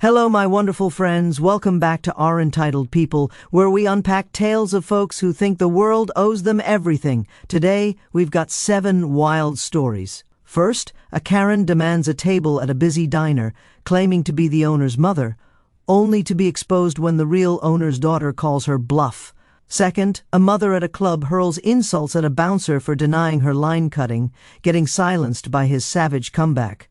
Hello, my wonderful friends. Welcome back to our Entitled People, where we unpack tales of folks who think the world owes them everything. Today, we've got 7 wild stories. First, a Karen demands a table at a busy diner, claiming to be the owner's mother, only to be exposed when the real owner's daughter calls her bluff. Second, a mother at a club hurls insults at a bouncer for denying her line cutting, getting silenced by his savage comeback.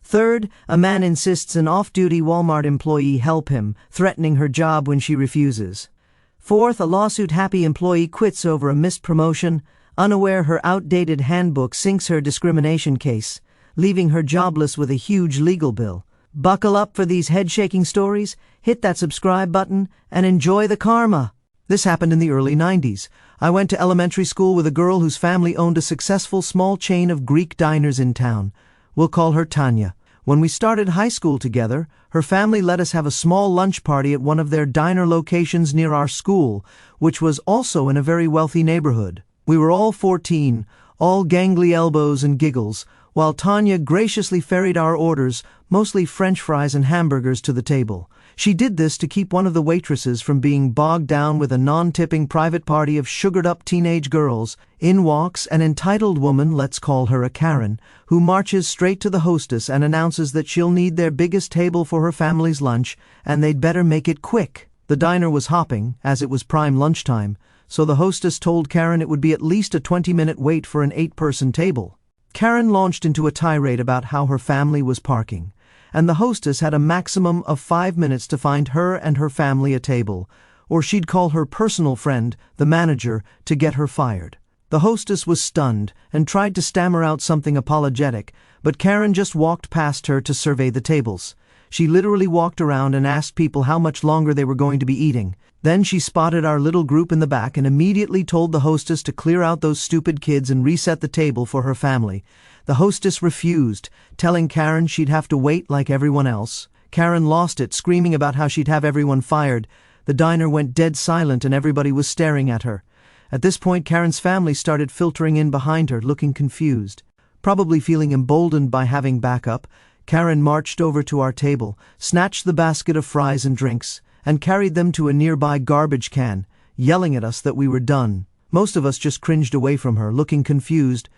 Third, a man insists an off-duty Walmart employee help him, threatening her job when she refuses. Fourth, a lawsuit-happy employee quits over a missed promotion, unaware her outdated handbook sinks her discrimination case, leaving her jobless with a huge legal bill. Buckle up for these head-shaking stories, hit that subscribe button, and enjoy the karma. This happened in the early 90s. I went to elementary school with a girl whose family owned a successful small chain of Greek diners in town. We'll call her Tanya. When we started high school together, her family let us have a small lunch party at one of their diner locations near our school, which was also in a very wealthy neighborhood. We were all 14, all gangly elbows and giggles, while Tanya graciously ferried our orders, mostly French fries and hamburgers, to the table. She did this to keep one of the waitresses from being bogged down with a non-tipping private party of sugared-up teenage girls. In walks an entitled woman, let's call her a Karen, who marches straight to the hostess and announces that she'll need their biggest table for her family's lunch, and they'd better make it quick. The diner was hopping, as it was prime lunchtime, so the hostess told Karen it would be at least a 20-minute wait for an 8-person table. Karen launched into a tirade about how her family was parking, and the hostess had a maximum of 5 minutes to find her and her family a table, or she'd call her personal friend, the manager, to get her fired. The hostess was stunned and tried to stammer out something apologetic, but Karen just walked past her to survey the tables. She literally walked around and asked people how much longer they were going to be eating. Then she spotted our little group in the back and immediately told the hostess to clear out those stupid kids and reset the table for her family. The hostess refused, telling Karen she'd have to wait like everyone else. Karen lost it, screaming about how she'd have everyone fired. The diner went dead silent and everybody was staring at her. At this point, Karen's family started filtering in behind her, looking confused. Probably feeling emboldened by having backup, Karen marched over to our table, snatched the basket of fries and drinks, and carried them to a nearby garbage can, yelling at us that we were done. Most of us just cringed away from her, looking confused.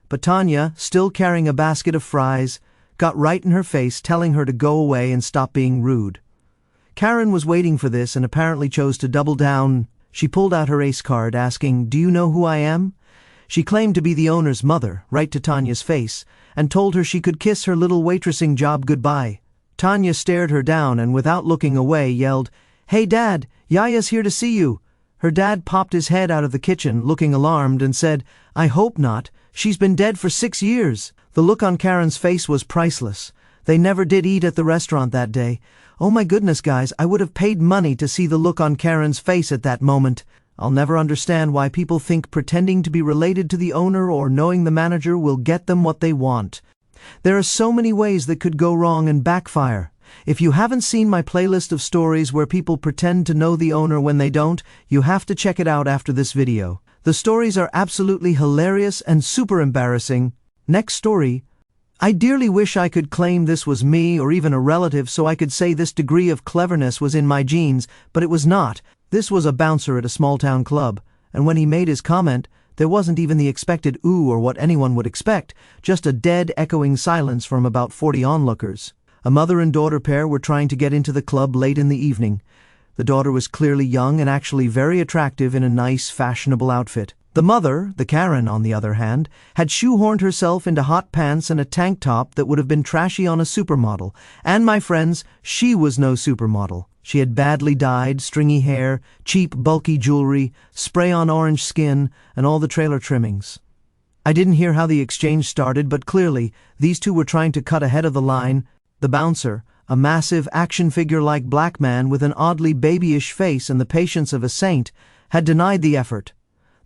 But Tanya, still carrying a basket of fries, got right in her face, telling her to go away and stop being rude. Karen was waiting for this and apparently chose to double down. She pulled out her ace card, asking, "Do you know who I am?" She claimed to be the owner's mother, right to Tanya's face, and told her she could kiss her little waitressing job goodbye. Tanya stared her down and, without looking away, yelled, "Hey Dad, Yaya's here to see you." Her dad popped his head out of the kitchen, looking alarmed, and said, "I hope not. She's been dead for 6 years." The look on Karen's face was priceless. They never did eat at the restaurant that day. Oh my goodness, guys, I would have paid money to see the look on Karen's face at that moment. I'll never understand why people think pretending to be related to the owner or knowing the manager will get them what they want. There are so many ways that could go wrong and backfire. If you haven't seen my playlist of stories where people pretend to know the owner when they don't, you have to check it out after this video. The stories are absolutely hilarious and super embarrassing. Next story. I dearly wish I could claim this was me or even a relative so I could say this degree of cleverness was in my genes, but it was not. This was a bouncer at a small-town club, and when he made his comment, there wasn't even the expected ooh or what anyone would expect, just a dead, echoing silence from about 40 onlookers. A mother and daughter pair were trying to get into the club late in the evening. The daughter was clearly young and actually very attractive in a nice, fashionable outfit. The mother, the Karen on the other hand, had shoehorned herself into hot pants and a tank top that would have been trashy on a supermodel. And my friends, she was no supermodel. She had badly dyed, stringy hair, cheap, bulky jewelry, spray-on orange skin, and all the trailer trimmings. I didn't hear how the exchange started, but clearly, these two were trying to cut ahead of the line. The bouncer, a massive, action figure-like black man with an oddly babyish face and the patience of a saint, had denied the effort.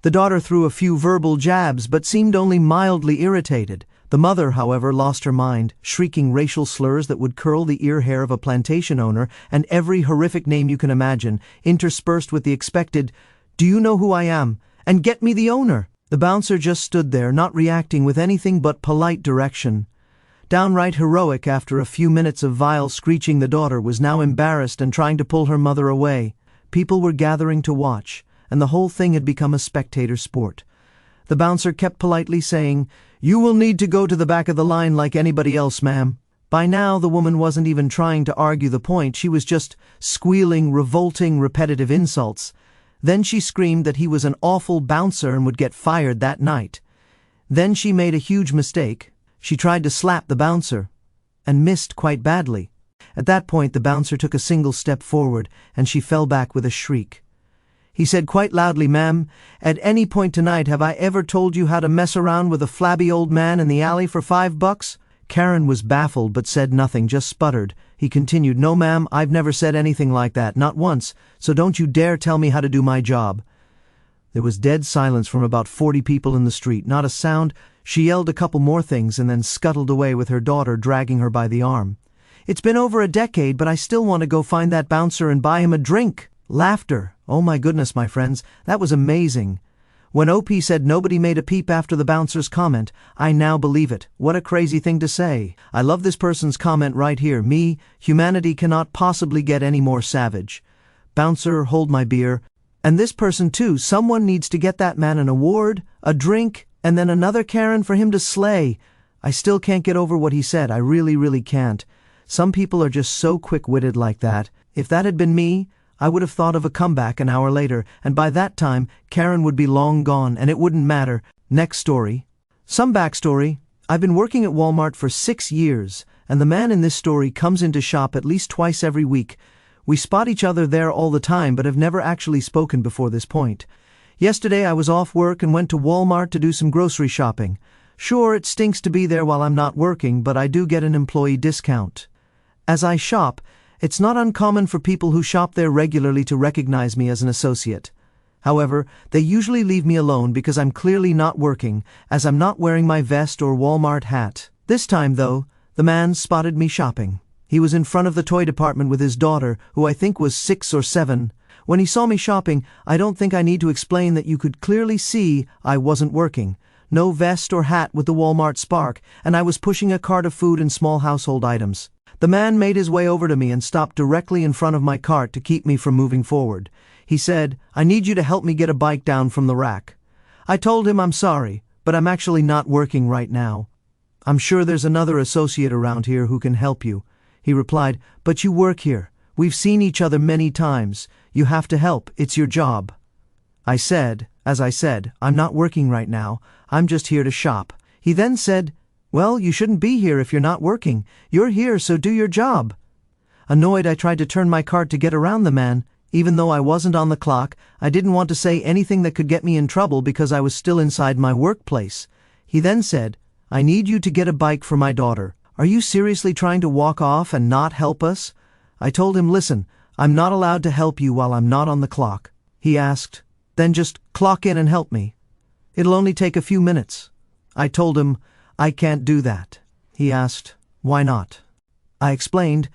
The daughter threw a few verbal jabs, but seemed only mildly irritated. The mother, however, lost her mind, shrieking racial slurs that would curl the ear hair of a plantation owner and every horrific name you can imagine, interspersed with the expected, "Do you know who I am? And get me the owner!" The bouncer just stood there, not reacting with anything but polite direction. Downright heroic after a few minutes of vile screeching. The daughter was now embarrassed and trying to pull her mother away. People were gathering to watch, and the whole thing had become a spectator sport. The bouncer kept politely saying, "You will need to go to the back of the line like anybody else, ma'am." By now, the woman wasn't even trying to argue the point. She was just squealing, revolting, repetitive insults. Then she screamed that he was an awful bouncer and would get fired that night. Then she made a huge mistake. She tried to slap the bouncer, and missed quite badly. At that point, the bouncer took a single step forward, and she fell back with a shriek. He said quite loudly, "Ma'am, at any point tonight have I ever told you how to mess around with a flabby old man in the alley for $5? Karen was baffled but said nothing, just sputtered. He continued, "No, ma'am, I've never said anything like that, not once, so don't you dare tell me how to do my job." There was dead silence from about 40 people in the street, not a sound. She yelled a couple more things and then scuttled away with her daughter dragging her by the arm. "It's been over a decade, but I still want to go find that bouncer and buy him a drink." Laughter. Oh my goodness, my friends, that was amazing. When OP said nobody made a peep after the bouncer's comment, I now believe it. What a crazy thing to say. I love this person's comment right here. Me, humanity cannot possibly get any more savage. Bouncer, hold my beer. And this person too, someone needs to get that man an award, a drink, and then another Karen for him to slay. I still can't get over what he said. I really can't. Some people are just so quick-witted like that. If that had been me, I would have thought of a comeback an hour later, and by that time, Karen would be long gone, and it wouldn't matter. Next story. Some backstory. I've been working at Walmart for 6 years, and the man in this story comes into shop at least twice every week. We spot each other there all the time, but have never actually spoken before this point. Yesterday I was off work and went to Walmart to do some grocery shopping. Sure, it stinks to be there while I'm not working, but I do get an employee discount. As I shop, it's not uncommon for people who shop there regularly to recognize me as an associate. However, they usually leave me alone because I'm clearly not working, as I'm not wearing my vest or Walmart hat. This time, though, the man spotted me shopping. He was in front of the toy department with his daughter, who I think was 6 or 7. When he saw me shopping, I don't think I need to explain that you could clearly see I wasn't working. No vest or hat with the Walmart spark, and I was pushing a cart of food and small household items. The man made his way over to me and stopped directly in front of my cart to keep me from moving forward. He said, "I need you to help me get a bike down from the rack." I told him I'm sorry, but I'm actually not working right now. "I'm sure there's another associate around here who can help you." He replied, "But you work here. We've seen each other many times. You have to help. It's your job." As I said, "I'm not working right now. I'm just here to shop." He then said, "Well, you shouldn't be here if you're not working. You're here, so do your job." Annoyed, I tried to turn my cart to get around the man. Even though I wasn't on the clock, I didn't want to say anything that could get me in trouble because I was still inside my workplace. He then said, "I need you to get a bike for my daughter. Are you seriously trying to walk off and not help us?" I told him, "Listen, I'm not allowed to help you while I'm not on the clock." He asked, "Then just clock in and help me. It'll only take a few minutes." I told him, "I can't do that." He asked, "Why not?" I explained,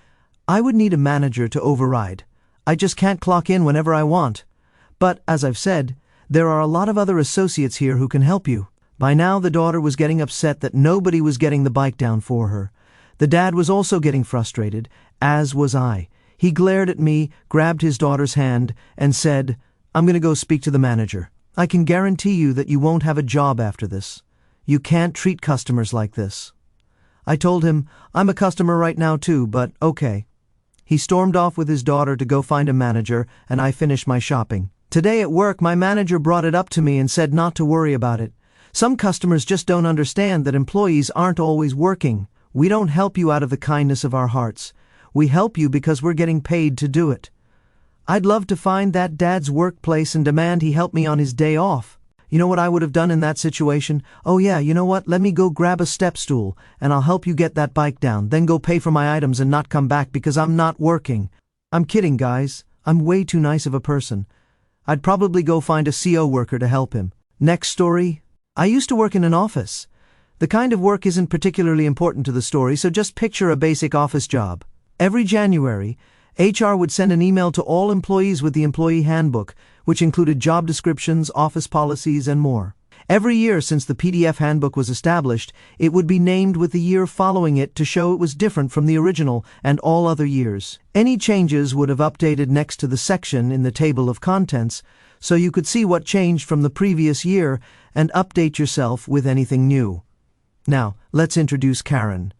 "I would need a manager to override. I just can't clock in whenever I want. But, as I've said, there are a lot of other associates here who can help you." By now the daughter was getting upset that nobody was getting the bike down for her. The dad was also getting frustrated, as was I. He glared at me, grabbed his daughter's hand, and said, "I'm going to go speak to the manager. I can guarantee you that you won't have a job after this. You can't treat customers like this." I told him, "I'm a customer right now too, but okay." He stormed off with his daughter to go find a manager, and I finished my shopping. Today at work, my manager brought it up to me and said not to worry about it. Some customers just don't understand that employees aren't always working. We don't help you out of the kindness of our hearts. We help you because we're getting paid to do it. I'd love to find that dad's workplace and demand he help me on his day off. You know what I would have done in that situation? "Oh yeah, you know what? Let me go grab a step stool, and I'll help you get that bike down, then go pay for my items and not come back because I'm not working." I'm kidding, guys. I'm way too nice of a person. I'd probably go find a CO worker to help him. Next story. I used to work in an office. The kind of work isn't particularly important to the story, so just picture a basic office job. Every January, HR would send an email to all employees with the employee handbook, which included job descriptions, office policies, and more. Every year since the PDF handbook was established, it would be named with the year following it to show it was different from the original and all other years. Any changes would have updated next to the section in the table of contents, so you could see what changed from the previous year and update yourself with anything new. Now, let's introduce Karen.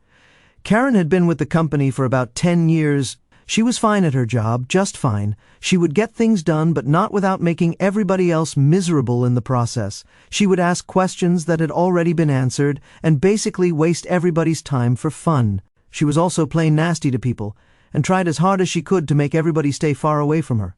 Karen had been with the company for about 10 years. She was fine at her job, just fine. She would get things done, but not without making everybody else miserable in the process. She would ask questions that had already been answered, and basically waste everybody's time for fun. She was also plain nasty to people, and tried as hard as she could to make everybody stay far away from her.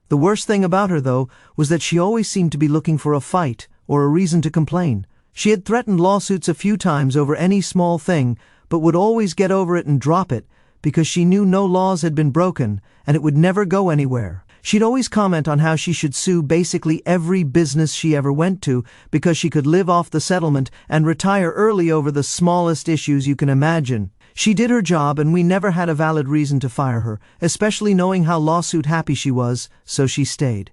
The worst thing about her, though, was that she always seemed to be looking for a fight, or a reason to complain. She had threatened lawsuits a few times over any small thing, but would always get over it and drop it, because she knew no laws had been broken, and it would never go anywhere. She'd always comment on how she should sue basically every business she ever went to, because she could live off the settlement and retire early over the smallest issues you can imagine. She did her job, and we never had a valid reason to fire her, especially knowing how lawsuit happy she was, so she stayed.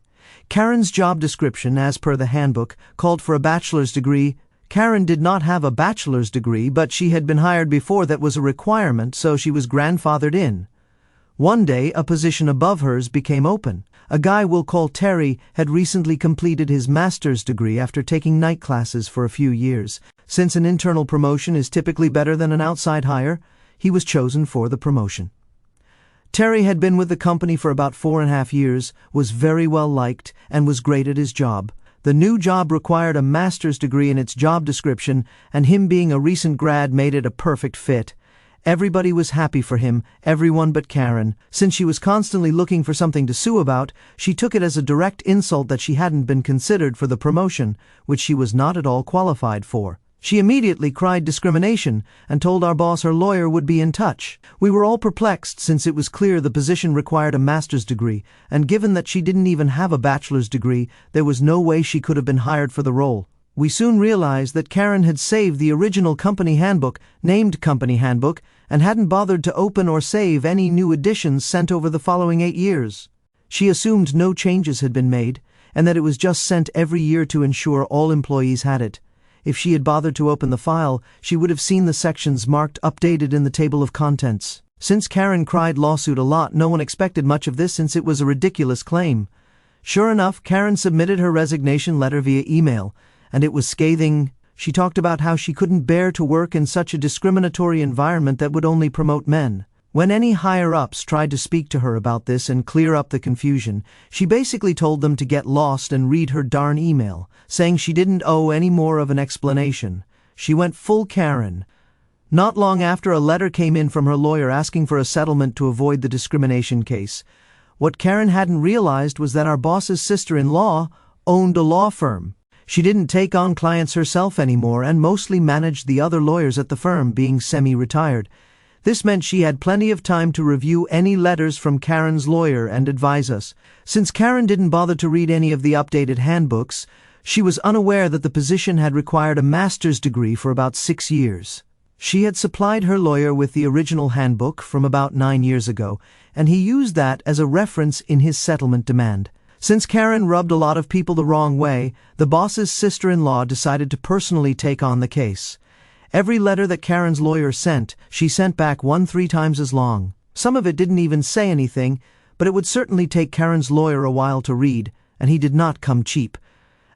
Karen's job description, as per the handbook, called for a bachelor's degree. Karen did not have a bachelor's degree, but she had been hired before that was a requirement, so she was grandfathered in. One day, a position above hers became open. A guy we'll call Terry had recently completed his master's degree after taking night classes for a few years. Since an internal promotion is typically better than an outside hire, he was chosen for the promotion. Terry had been with the company for about 4.5 years, was very well liked, and was great at his job. The new job required a master's degree in its job description, and him being a recent grad made it a perfect fit. Everybody was happy for him, everyone but Karen. Since she was constantly looking for something to sue about, she took it as a direct insult that she hadn't been considered for the promotion, which she was not at all qualified for. She immediately cried discrimination and told our boss her lawyer would be in touch. We were all perplexed since it was clear the position required a master's degree, and given that she didn't even have a bachelor's degree, there was no way she could have been hired for the role. We soon realized that Karen had saved the original company handbook, named Company Handbook, and hadn't bothered to open or save any new editions sent over the following 8 years. She assumed no changes had been made, and that it was just sent every year to ensure all employees had it. If she had bothered to open the file, she would have seen the sections marked updated in the table of contents. Since Karen cried lawsuit a lot, no one expected much of this since it was a ridiculous claim. Sure enough, Karen submitted her resignation letter via email, and it was scathing. She talked about how she couldn't bear to work in such a discriminatory environment that would only promote men. When any higher-ups tried to speak to her about this and clear up the confusion, she basically told them to get lost and read her darn email, saying she didn't owe any more of an explanation. She went full Karen. Not long after, a letter came in from her lawyer asking for a settlement to avoid the discrimination case. What Karen hadn't realized was that our boss's sister-in-law owned a law firm. She didn't take on clients herself anymore and mostly managed the other lawyers at the firm, being semi-retired. This meant she had plenty of time to review any letters from Karen's lawyer and advise us. Since Karen didn't bother to read any of the updated handbooks, she was unaware that the position had required a master's degree for about 6 years. She had supplied her lawyer with the original handbook from about 9 years ago, and he used that as a reference in his settlement demand. Since Karen rubbed a lot of people the wrong way, the boss's sister-in-law decided to personally take on the case. Every letter that Karen's lawyer sent, she sent back 1-3 times as long. Some of it didn't even say anything, but it would certainly take Karen's lawyer a while to read, and he did not come cheap.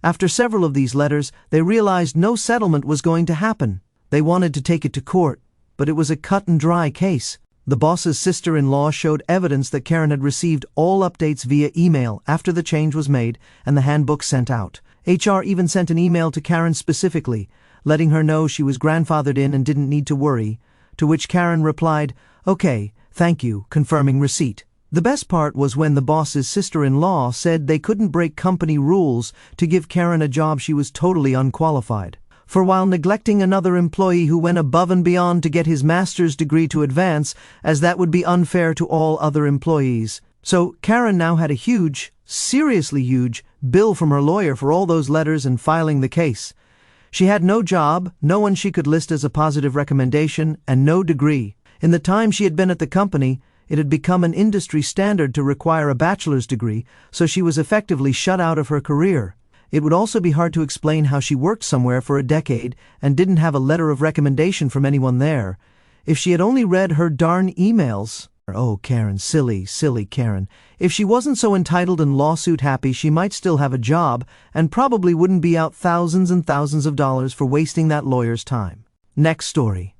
After several of these letters, they realized no settlement was going to happen. They wanted to take it to court, but it was a cut-and-dry case. The boss's sister-in-law showed evidence that Karen had received all updates via email after the change was made and the handbook sent out. HR even sent an email to Karen specifically, letting her know she was grandfathered in and didn't need to worry, to which Karen replied, "Okay, thank you, confirming receipt." The best part was when the boss's sister-in-law said they couldn't break company rules to give Karen a job she was totally unqualified for, while neglecting another employee who went above and beyond to get his master's degree to advance, as that would be unfair to all other employees. So Karen now had a huge, seriously huge, bill from her lawyer for all those letters and filing the case. She had no job, no one she could list as a positive recommendation, and no degree. In the time she had been at the company, it had become an industry standard to require a bachelor's degree, so she was effectively shut out of her career. It would also be hard to explain how she worked somewhere for a decade and didn't have a letter of recommendation from anyone there. If she had only read her darn emails. Oh, Karen, silly Karen. If she wasn't so entitled and lawsuit happy, she might still have a job and probably wouldn't be out thousands and thousands of dollars for wasting that lawyer's time. Next story.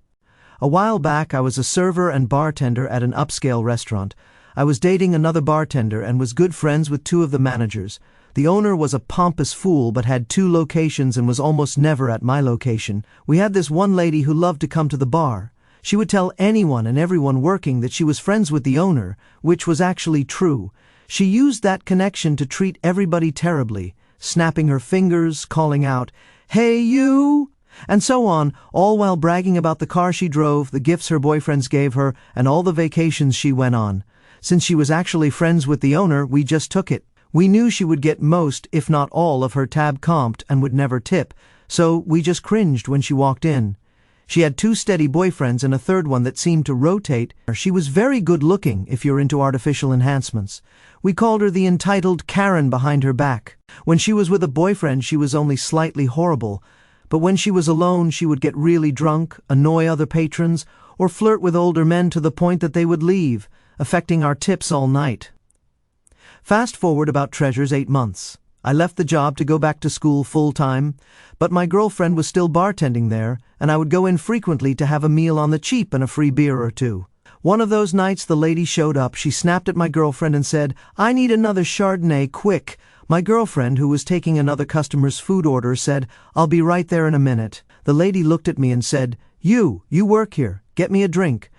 A while back, I was a server and bartender at an upscale restaurant. I was dating another bartender and was good friends with two of the managers. The owner was a pompous fool but had 2 locations and was almost never at my location. We had this one lady who loved to come to the bar. She would tell anyone and everyone working that she was friends with the owner, which was actually true. She used that connection to treat everybody terribly, snapping her fingers, calling out, "Hey you!" and so on, all while bragging about the car she drove, the gifts her boyfriends gave her, and all the vacations she went on. Since she was actually friends with the owner, we just took it. We knew she would get most, if not all, of her tab comped and would never tip, so we just cringed when she walked in. She had 2 steady boyfriends and a third one that seemed to rotate. She was very good looking, if you're into artificial enhancements. We called her the entitled Karen behind her back. When she was with a boyfriend, she was only slightly horrible. But when she was alone, she would get really drunk, annoy other patrons, or flirt with older men to the point that they would leave, affecting our tips all night. Fast forward about Treasure's 8 months. I left the job to go back to school full-time, but my girlfriend was still bartending there, and I would go in frequently to have a meal on the cheap and a free beer or 2. One of those nights the lady showed up. She snapped at my girlfriend and said, "I need another Chardonnay, quick." My girlfriend, who was taking another customer's food order, said, "I'll be right there in a minute." The lady looked at me and said, You work here. Get me a drink."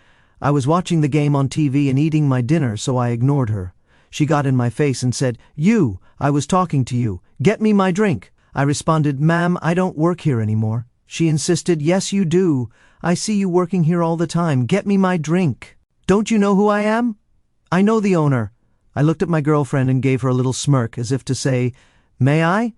I was watching the game on TV and eating my dinner, so I ignored her. She got in my face and said, I was talking to you. Get me my drink." I responded, "Ma'am, I don't work here anymore." She insisted, "Yes, you do. I see you working here all the time. Get me my drink." "Don't you know who I am?" "I know the owner." I looked at my girlfriend and gave her a little smirk, as if to say, "May I?"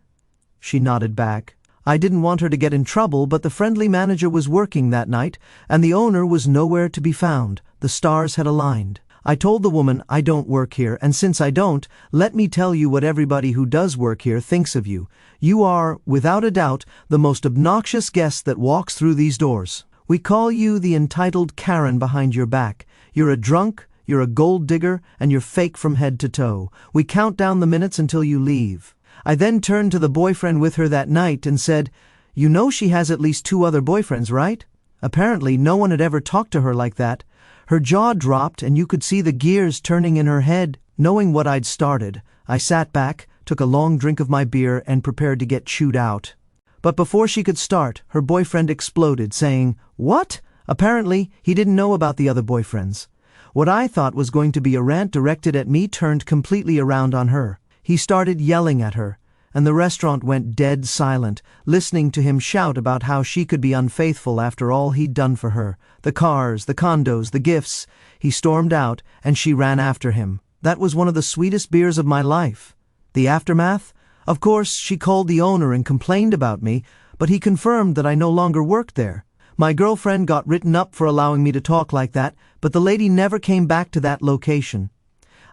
She nodded back. I didn't want her to get in trouble, but the friendly manager was working that night, and the owner was nowhere to be found. The stars had aligned. I told the woman, "I don't work here, and since I don't, let me tell you what everybody who does work here thinks of you. You are, without a doubt, the most obnoxious guest that walks through these doors. We call you the entitled Karen behind your back. You're a drunk, you're a gold digger, and you're fake from head to toe. We count down the minutes until you leave." I then turned to the boyfriend with her that night and said, "You know she has at least 2 other boyfriends, right?" Apparently no one had ever talked to her like that. Her jaw dropped and you could see the gears turning in her head. Knowing what I'd started, I sat back, took a long drink of my beer, and prepared to get chewed out. But before she could start, her boyfriend exploded, saying, "What?" Apparently, he didn't know about the other boyfriends. What I thought was going to be a rant directed at me turned completely around on her. He started yelling at her, and the restaurant went dead silent, listening to him shout about how she could be unfaithful after all he'd done for her. The cars, the condos, the gifts. He stormed out, and she ran after him. That was one of the sweetest beers of my life. The aftermath? Of course, she called the owner and complained about me, but he confirmed that I no longer worked there. My girlfriend got written up for allowing me to talk like that, but the lady never came back to that location.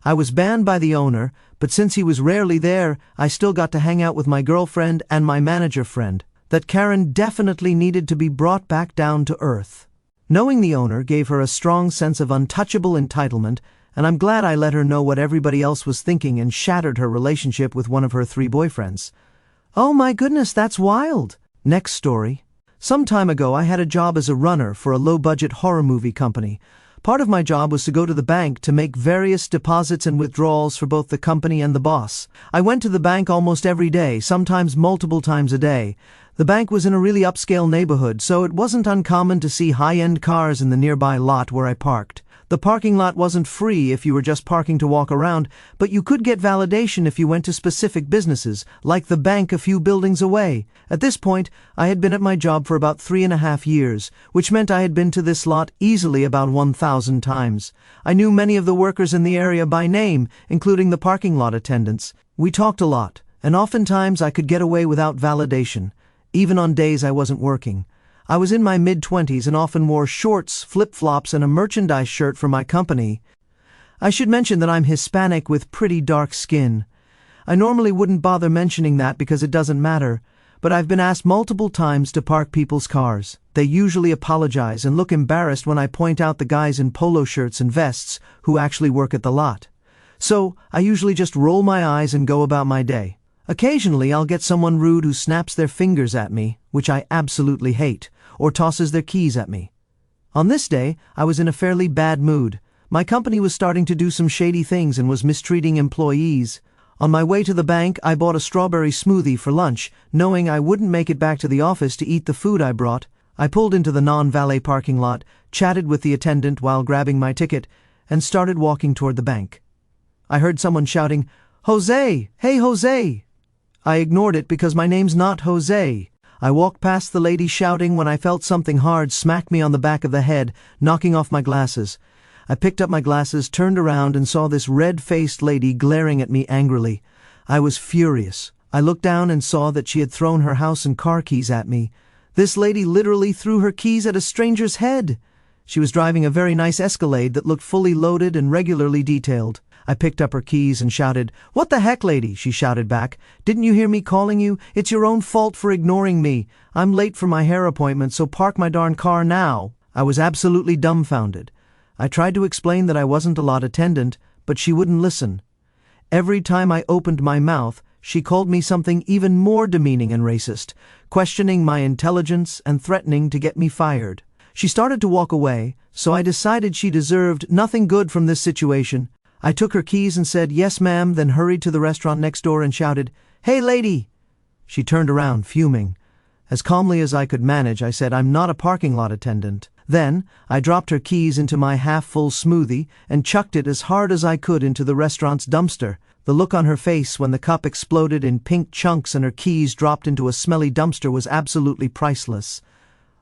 I was banned by the owner, but since he was rarely there, I still got to hang out with my girlfriend and my manager friend. That Karen definitely needed to be brought back down to earth. Knowing the owner gave her a strong sense of untouchable entitlement, and I'm glad I let her know what everybody else was thinking and shattered her relationship with one of her 3 boyfriends. Oh my goodness, that's wild! Next story. Some time ago, I had a job as a runner for a low-budget horror movie company. Part of my job was to go to the bank to make various deposits and withdrawals for both the company and the boss. I went to the bank almost every day, sometimes multiple times a day. The bank was in a really upscale neighborhood, so it wasn't uncommon to see high-end cars in the nearby lot where I parked. The parking lot wasn't free if you were just parking to walk around, but you could get validation if you went to specific businesses, like the bank a few buildings away. At this point, I had been at my job for about 3.5 years, which meant I had been to this lot easily about 1,000 times. I knew many of the workers in the area by name, including the parking lot attendants. We talked a lot, and oftentimes I could get away without validation, even on days I wasn't working. I was in my mid-20s and often wore shorts, flip-flops, and a merchandise shirt for my company. I should mention that I'm Hispanic with pretty dark skin. I normally wouldn't bother mentioning that because it doesn't matter, but I've been asked multiple times to park people's cars. They usually apologize and look embarrassed when I point out the guys in polo shirts and vests who actually work at the lot. So, I usually just roll my eyes and go about my day. Occasionally, I'll get someone rude who snaps their fingers at me, which I absolutely hate, or tosses their keys at me. On this day, I was in a fairly bad mood. My company was starting to do some shady things and was mistreating employees. On my way to the bank, I bought a strawberry smoothie for lunch, knowing I wouldn't make it back to the office to eat the food I brought. I pulled into the non-valet parking lot, chatted with the attendant while grabbing my ticket, and started walking toward the bank. I heard someone shouting, "Jose! Hey, Jose!" I ignored it because my name's not Jose. I walked past the lady shouting when I felt something hard smack me on the back of the head, knocking off my glasses. I picked up my glasses, turned around, and saw this red-faced lady glaring at me angrily. I was furious. I looked down and saw that she had thrown her house and car keys at me. This lady literally threw her keys at a stranger's head. She was driving a very nice Escalade that looked fully loaded and regularly detailed. I picked up her keys and shouted, "What the heck, lady?" She shouted back. "Didn't you hear me calling you? It's your own fault for ignoring me. I'm late for my hair appointment, so park my darn car now." I was absolutely dumbfounded. I tried to explain that I wasn't a lot attendant, but she wouldn't listen. Every time I opened my mouth, she called me something even more demeaning and racist, questioning my intelligence and threatening to get me fired. She started to walk away, so I decided she deserved nothing good from this situation. I took her keys and said, "Yes, ma'am," then hurried to the restaurant next door and shouted, "Hey, lady!" She turned around, fuming. As calmly as I could manage, I said, "I'm not a parking lot attendant." Then, I dropped her keys into my half-full smoothie and chucked it as hard as I could into the restaurant's dumpster. The look on her face when the cup exploded in pink chunks and her keys dropped into a smelly dumpster was absolutely priceless.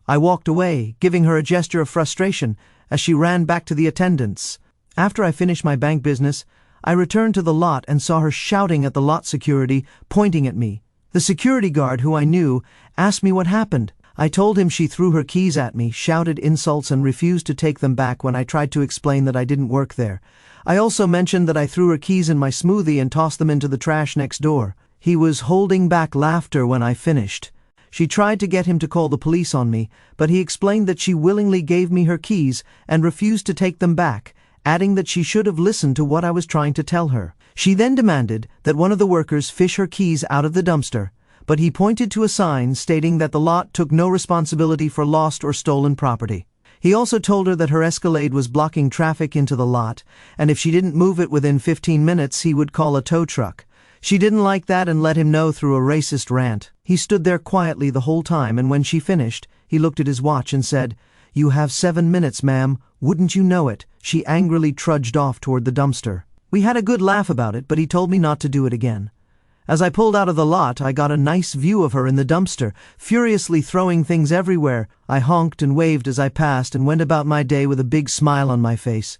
I walked away, giving her a gesture of frustration as she ran back to the attendants. After I finished my bank business, I returned to the lot and saw her shouting at the lot security, pointing at me. The security guard, who I knew, asked me what happened. I told him she threw her keys at me, shouted insults, and refused to take them back when I tried to explain that I didn't work there. I also mentioned that I threw her keys in my smoothie and tossed them into the trash next door. He was holding back laughter when I finished. She tried to get him to call the police on me, but he explained that she willingly gave me her keys and refused to take them back, adding that she should have listened to what I was trying to tell her. She then demanded that one of the workers fish her keys out of the dumpster, but he pointed to a sign stating that the lot took no responsibility for lost or stolen property. He also told her that her Escalade was blocking traffic into the lot, and if she didn't move it within 15 minutes, he would call a tow truck. She didn't like that and let him know through a racist rant. He stood there quietly the whole time, and when she finished, he looked at his watch and said, "You have 7 minutes, ma'am. Wouldn't you know it?" She angrily trudged off toward the dumpster. We had a good laugh about it, but he told me not to do it again. As I pulled out of the lot, I got a nice view of her in the dumpster, furiously throwing things everywhere. I honked and waved as I passed and went about my day with a big smile on my face.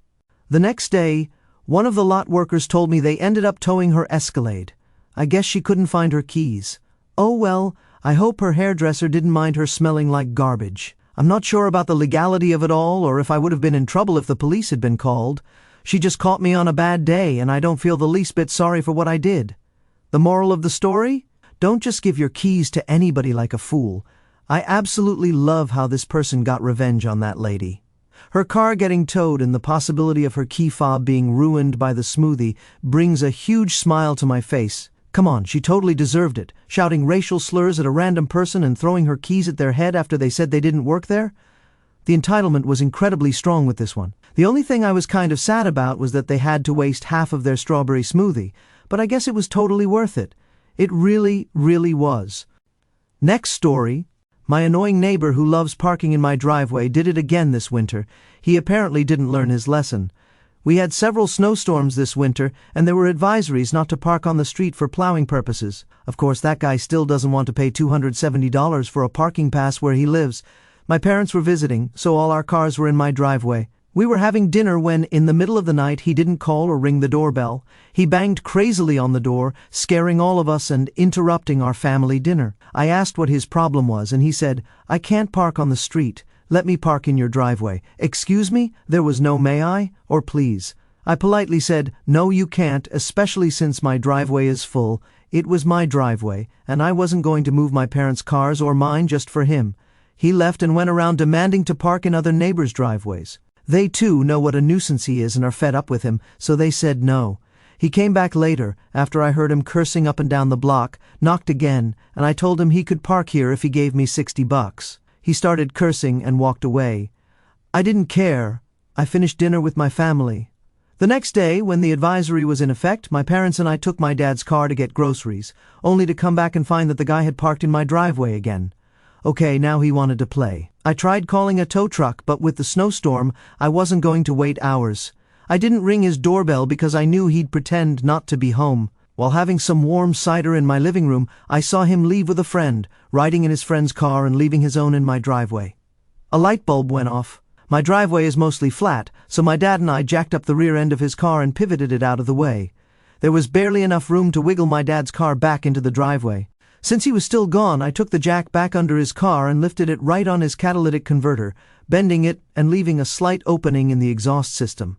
The next day, one of the lot workers told me they ended up towing her Escalade. I guess she couldn't find her keys. Oh well, I hope her hairdresser didn't mind her smelling like garbage. I'm not sure about the legality of it all or if I would have been in trouble if the police had been called. She just caught me on a bad day and I don't feel the least bit sorry for what I did. The moral of the story? Don't just give your keys to anybody like a fool. I absolutely love how this person got revenge on that lady. Her car getting towed and the possibility of her key fob being ruined by the smoothie brings a huge smile to my face. Come on, she totally deserved it, shouting racial slurs at a random person and throwing her keys at their head after they said they didn't work there. The entitlement was incredibly strong with this one. The only thing I was kind of sad about was that they had to waste half of their strawberry smoothie, but I guess it was totally worth it. It really, really was. Next story. My annoying neighbor who loves parking in my driveway did it again this winter. He apparently didn't learn his lesson. We had several snowstorms this winter, and there were advisories not to park on the street for plowing purposes. Of course, that guy still doesn't want to pay $270 for a parking pass where he lives. My parents were visiting, so all our cars were in my driveway. We were having dinner when, in the middle of the night, he didn't call or ring the doorbell. He banged crazily on the door, scaring all of us and interrupting our family dinner. I asked what his problem was, and he said, "I can't park on the street. Let me park in your driveway." Excuse me? There was no "may I" or "please." I politely said, "No, you can't, especially since my driveway is full." It was my driveway, and I wasn't going to move my parents' cars or mine just for him. He left and went around demanding to park in other neighbors' driveways. They too know what a nuisance he is and are fed up with him, so they said no. He came back later, after I heard him cursing up and down the block, knocked again, and I told him he could park here if he gave me $60. He started cursing and walked away. I didn't care. I finished dinner with my family. The next day, when the advisory was in effect, my parents and I took my dad's car to get groceries, only to come back and find that the guy had parked in my driveway again. Okay, now he wanted to play. I tried calling a tow truck, but with the snowstorm, I wasn't going to wait hours. I didn't ring his doorbell because I knew he'd pretend not to be home. While having some warm cider in my living room, I saw him leave with a friend, riding in his friend's car and leaving his own in my driveway. A light bulb went off. My driveway is mostly flat, so my dad and I jacked up the rear end of his car and pivoted it out of the way. There was barely enough room to wiggle my dad's car back into the driveway. Since he was still gone, I took the jack back under his car and lifted it right on his catalytic converter, bending it and leaving a slight opening in the exhaust system.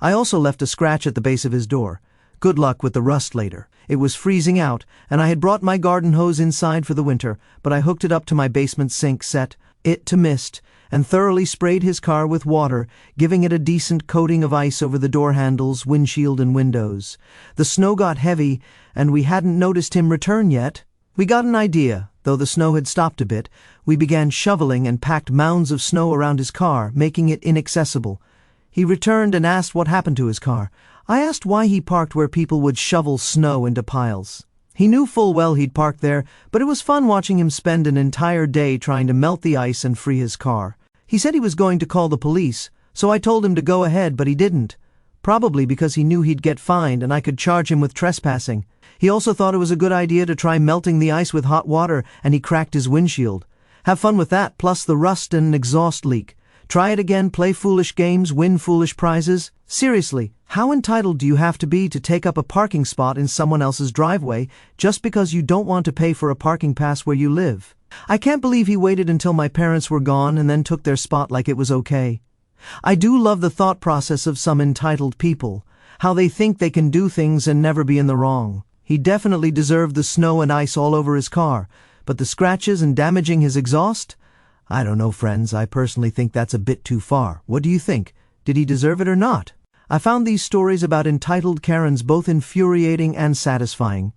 I also left a scratch at the base of his door. Good luck with the rust later. It was freezing out, and I had brought my garden hose inside for the winter, but I hooked it up to my basement sink, set it to mist, and thoroughly sprayed his car with water, giving it a decent coating of ice over the door handles, windshield, and windows. The snow got heavy, and we hadn't noticed him return yet. We got an idea. Though the snow had stopped a bit, we began shoveling and packed mounds of snow around his car, making it inaccessible. He returned and asked what happened to his car. I asked why he parked where people would shovel snow into piles. He knew full well he'd parked there, but it was fun watching him spend an entire day trying to melt the ice and free his car. He said he was going to call the police, so I told him to go ahead, but he didn't. Probably because he knew he'd get fined and I could charge him with trespassing. He also thought it was a good idea to try melting the ice with hot water, and he cracked his windshield. Have fun with that, plus the rust and an exhaust leak. Try it again, play foolish games, win foolish prizes. Seriously, how entitled do you have to be to take up a parking spot in someone else's driveway just because you don't want to pay for a parking pass where you live? I can't believe he waited until my parents were gone and then took their spot like it was okay. I do love the thought process of some entitled people, how they think they can do things and never be in the wrong. He definitely deserved the snow and ice all over his car, but the scratches and damaging his exhaust? I don't know, friends. I personally think that's a bit too far. What do you think? Did he deserve it or not? I found these stories about entitled Karens both infuriating and satisfying,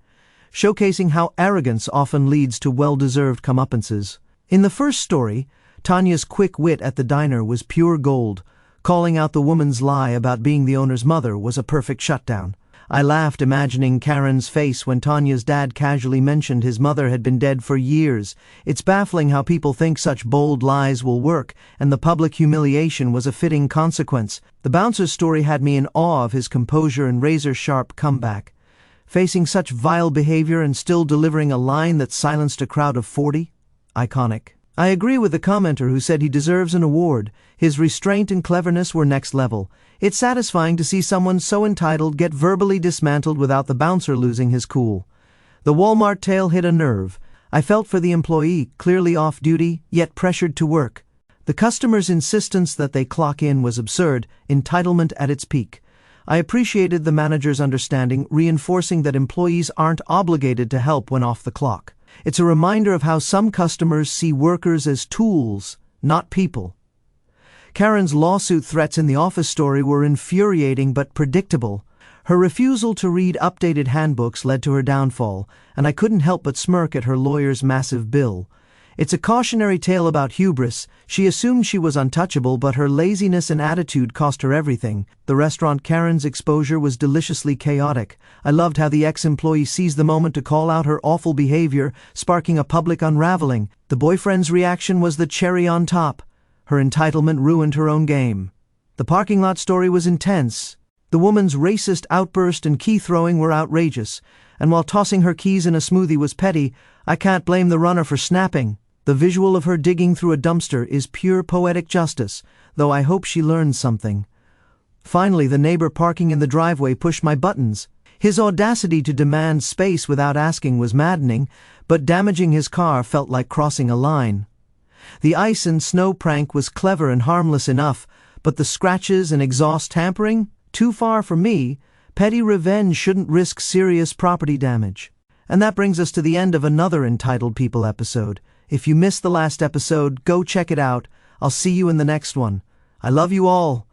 showcasing how arrogance often leads to well-deserved comeuppances. In the first story, Tanya's quick wit at the diner was pure gold. Calling out the woman's lie about being the owner's mother was a perfect shutdown. I laughed imagining Karen's face when Tanya's dad casually mentioned his mother had been dead for years. It's baffling how people think such bold lies will work, and the public humiliation was a fitting consequence. The bouncer's story had me in awe of his composure and razor-sharp comeback. Facing such vile behavior and still delivering a line that silenced a crowd of 40? Iconic. I agree with the commenter who said he deserves an award. His restraint and cleverness were next level. It's satisfying to see someone so entitled get verbally dismantled without the bouncer losing his cool. The Walmart tale hit a nerve. I felt for the employee, clearly off duty, yet pressured to work. The customer's insistence that they clock in was absurd, entitlement at its peak. I appreciated the manager's understanding, reinforcing that employees aren't obligated to help when off the clock. It's a reminder of how some customers see workers as tools, not people. Karen's lawsuit threats in the office story were infuriating but predictable. Her refusal to read updated handbooks led to her downfall, and I couldn't help but smirk at her lawyer's massive bill. It's a cautionary tale about hubris. She assumed she was untouchable, but her laziness and attitude cost her everything. The restaurant Karen's exposure was deliciously chaotic. I loved how the ex-employee seized the moment to call out her awful behavior, sparking a public unraveling. The boyfriend's reaction was the cherry on top. Her entitlement ruined her own game. The parking lot story was intense. The woman's racist outburst and key throwing were outrageous, and while tossing her keys in a smoothie was petty, I can't blame the runner for snapping. The visual of her digging through a dumpster is pure poetic justice, though I hope she learned something. Finally, the neighbor parking in the driveway pushed my buttons. His audacity to demand space without asking was maddening, but damaging his car felt like crossing a line. The ice and snow prank was clever and harmless enough, but the scratches and exhaust tampering? Too far for me. Petty revenge shouldn't risk serious property damage. And that brings us to the end of another Entitled People episode. If you missed the last episode, go check it out. I'll see you in the next one. I love you all.